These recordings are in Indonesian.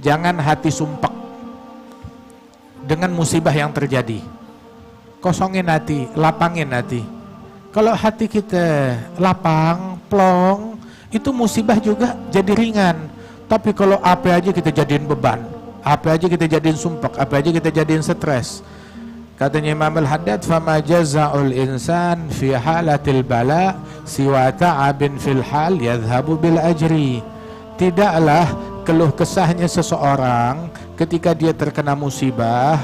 Jangan hati sumpek dengan musibah yang terjadi. Kosongin hati, lapangin hati. Kalau hati kita lapang, plong, itu musibah juga jadi ringan. Tapi kalau apa aja kita jadiin beban, apa aja kita jadiin sumpek, apa aja kita jadiin stres. Katanya Imam Al-Haddad, fama jaza'ul insan fi halatil bala siwa ta'abin fil hal yadhhabu bil ajri. Tidaklah keluh kesahnya seseorang ketika dia terkena musibah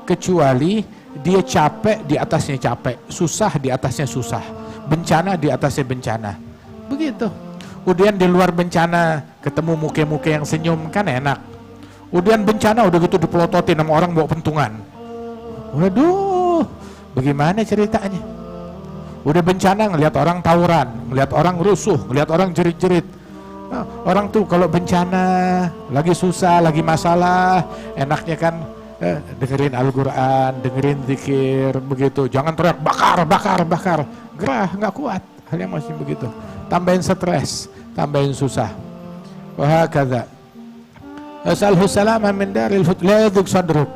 kecuali dia capek di atasnya capek, susah di atasnya susah, bencana di atasnya bencana. Begitu. Kemudian di luar bencana ketemu muka-muka yang senyum kan enak. Kemudian bencana udah gitu dipelototin sama orang bawa pentungan. Waduh, bagaimana ceritanya? Udah bencana ngelihat orang tawuran, ngelihat orang rusuh, ngelihat orang jerit-jerit. Orang tuh kalau bencana, lagi susah, lagi masalah, enaknya kan dengerin Al-Quran, dengerin zikir, begitu. Jangan teriak bakar, bakar, bakar. Gerah, nggak kuat. Hal yang masih begitu. Tambahin stres, tambahin susah. Wahakadha. Asalhu salama min daril hud la yadhuk sadruk.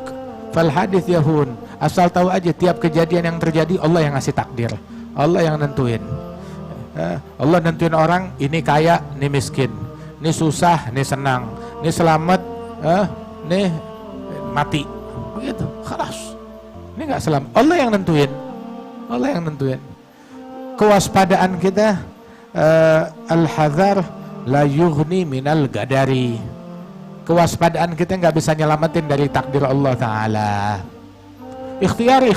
Fal hadith yahun. Asal tahu aja tiap kejadian yang terjadi Allah yang ngasih takdir. Allah yang nentuin. Allah nentuin orang ini kaya, ini miskin, ini susah, ini senang, ini selamat, ini mati, begitu, khalas. Ini nggak selamat, Allah yang nentuin, Allah yang nentuin. Kewaspadaan kita, al-hadhar la yughni minal gadari. Kewaspadaan kita nggak bisa nyelamatin dari takdir Allah Taala. Ikhtiar,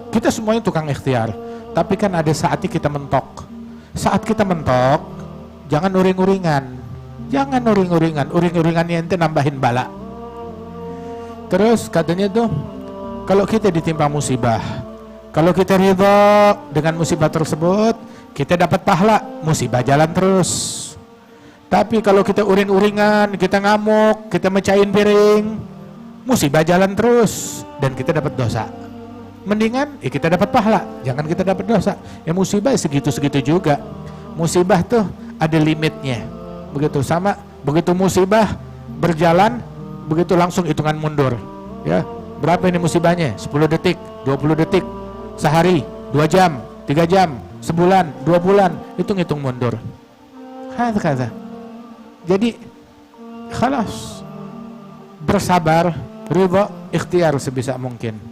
kita semuanya tukang ikhtiar, tapi kan ada saatnya kita mentok. Saat kita mentok, jangan uring-uringan. Jangan uring-uringan. Uring-uringannya ente nambahin bala. Terus katanya tuh, kalau kita ditimpa musibah, kalau kita ridho dengan musibah tersebut, kita dapat pahala, musibah jalan terus. Tapi kalau kita uring-uringan, kita ngamuk, kita mecahin piring, musibah jalan terus dan kita dapat dosa. Mendingan kita dapat pahala, jangan kita dapat dosa. Ya musibah segitu-segitu juga. Musibah tuh ada limitnya. Begitu sama, begitu musibah berjalan, begitu langsung hitungan mundur. Ya, berapa ini musibahnya? 10 detik, 20 detik, sehari, 2 jam, 3 jam, sebulan, 2 bulan, hitung mundur. Kata. Jadi khalas, bersabar, ridha, ikhtiar sebisa mungkin.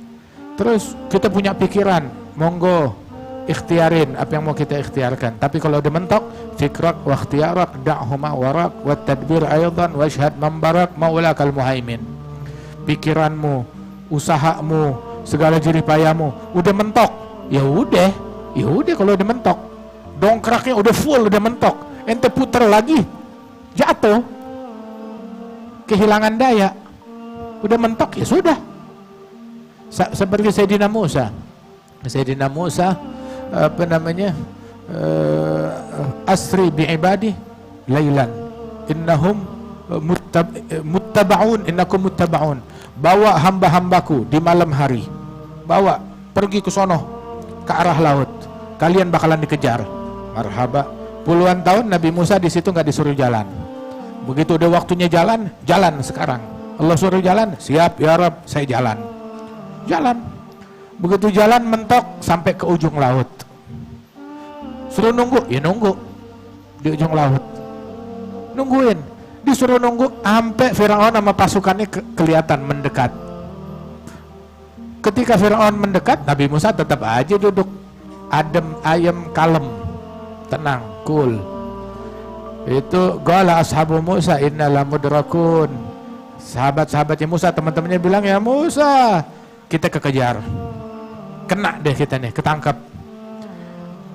Terus kita punya pikiran, monggo ikhtiarin apa yang mau kita ikhtiarkan. Tapi kalau udah mentok, fikrak wa ikhtiarak da'huma warak wa tadbir aydan wa syahad mambarak maulakal muhaimin. Pikiranmu, usahamu, segala jerih payamu udah mentok. Ya udah kalau udah mentok. Dongkraknya udah full, udah mentok. Ente puter lagi, jatuh. Kehilangan daya. Udah mentok ya sudah. Seperti Sayyidina Musa, asri bi'ibadi laylan innahum innakum muttaba'un. Bawa hamba-hambaku di malam hari, bawa pergi ke sono, ke arah laut, kalian bakalan dikejar. Marhaba. Puluhan tahun Nabi Musa di situ nggak disuruh jalan. Begitu udah waktunya jalan sekarang. Allah suruh jalan, siap ya Rabb, saya jalan. Begitu jalan mentok sampai ke ujung laut. Suruh nunggu, ya nunggu di ujung laut. Nungguin, disuruh nunggu sampai Firaun sama pasukannya kelihatan mendekat. Ketika Firaun mendekat, Nabi Musa tetap aja duduk adem, ayem, kalem, tenang, cool. Itu qala ashabu Musa innal mudrakun. Sahabat-sahabatnya Musa, teman-temannya bilang, ya Musa, kita kekejar, kena deh kita nih, ketangkap.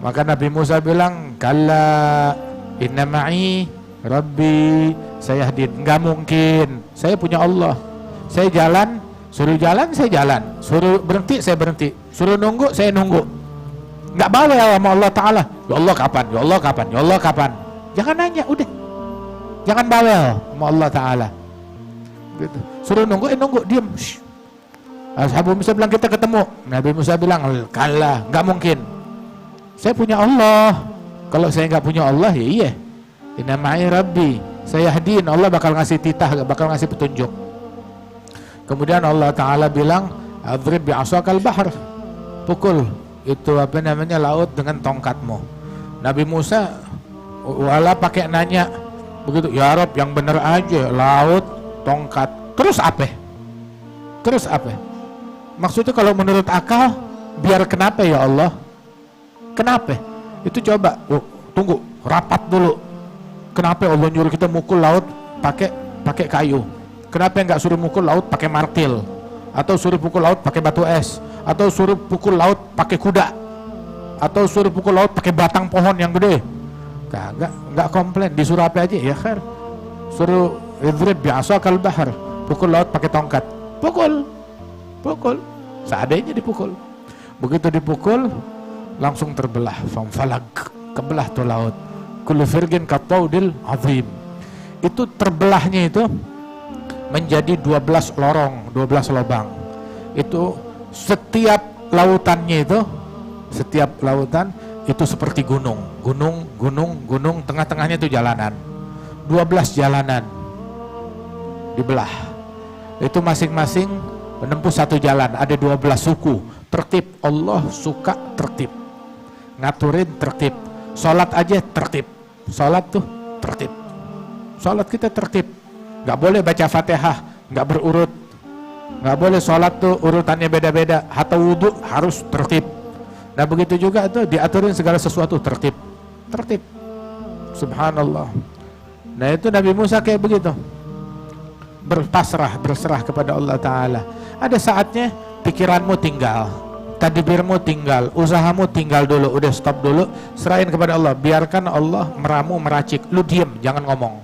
Maka Nabi Musa bilang, kalla inna ma'i rabbi sayahdin. Nggak mungkin, saya punya Allah. Saya jalan, suruh jalan saya jalan, suruh berhenti saya berhenti, suruh nunggu saya nunggu. Nggak bawel sama Allah Ta'ala. Ya Allah kapan, ya Allah kapan, ya Allah kapan. Jangan nanya, udah, jangan bawel sama Allah Ta'ala gitu. Suruh nunggu, nunggu, diem. Ashabu Musa bilang kita ketemu. Nabi Musa bilang kalah, nggak mungkin. Saya punya Allah. Kalau saya nggak punya Allah, ya iya. Inna ma'i rabbi Sayahdin, Allah bakal ngasih titah, bakal ngasih petunjuk. Kemudian Allah Ta'ala bilang, adrib bi'asakal bahr, pukul itu apa namanya laut dengan tongkatmu. Nabi Musa wala pakai nanya begitu, ya Rob yang bener aja, laut, tongkat, terus apa? Terus apa? Maksudnya kalau menurut akal, biar kenapa ya Allah? Kenapa? Itu coba, tunggu, rapat dulu. Kenapa Allah nyuruh kita mukul laut pakai kayu? Kenapa nggak suruh mukul laut pakai martil? Atau suruh pukul laut pakai batu es? Atau suruh pukul laut pakai kuda? Atau suruh pukul laut pakai batang pohon yang gede? Nggak komplain, disuruh apa aja ya khair. Suruh idrib bi'asakal bahr, pukul laut pakai tongkat. Pukul, seadanya dipukul. Begitu dipukul, langsung terbelah, famfalag, kebelah tuh laut. Kullu firgin kataudil azim. Itu terbelahnya itu menjadi 12 lorong, 12 lubang. Itu setiap lautannya itu, setiap lautan itu seperti gunung, tengah-tengahnya itu jalanan. 12 jalanan dibelah. Itu masing-masing menempuh satu jalan, ada 12 suku. Tertib, Allah suka tertib. Ngaturin tertib. Sholat aja tertib. Sholat tuh tertib. Sholat kita tertib. Gak boleh baca Fatihah gak berurut. Gak boleh sholat tuh urutannya beda-beda. Hatta wudhu harus tertib. Nah begitu juga tuh diaturin segala sesuatu tertib. Tertib. Subhanallah. Nah itu Nabi Musa kayak begitu. Berserah kepada Allah Ta'ala. Ada saatnya pikiranmu tinggal, tadbirmu tinggal, usahamu tinggal dulu, udah stop dulu, serahin kepada Allah, biarkan Allah meramu meracik, lu diem, jangan ngomong.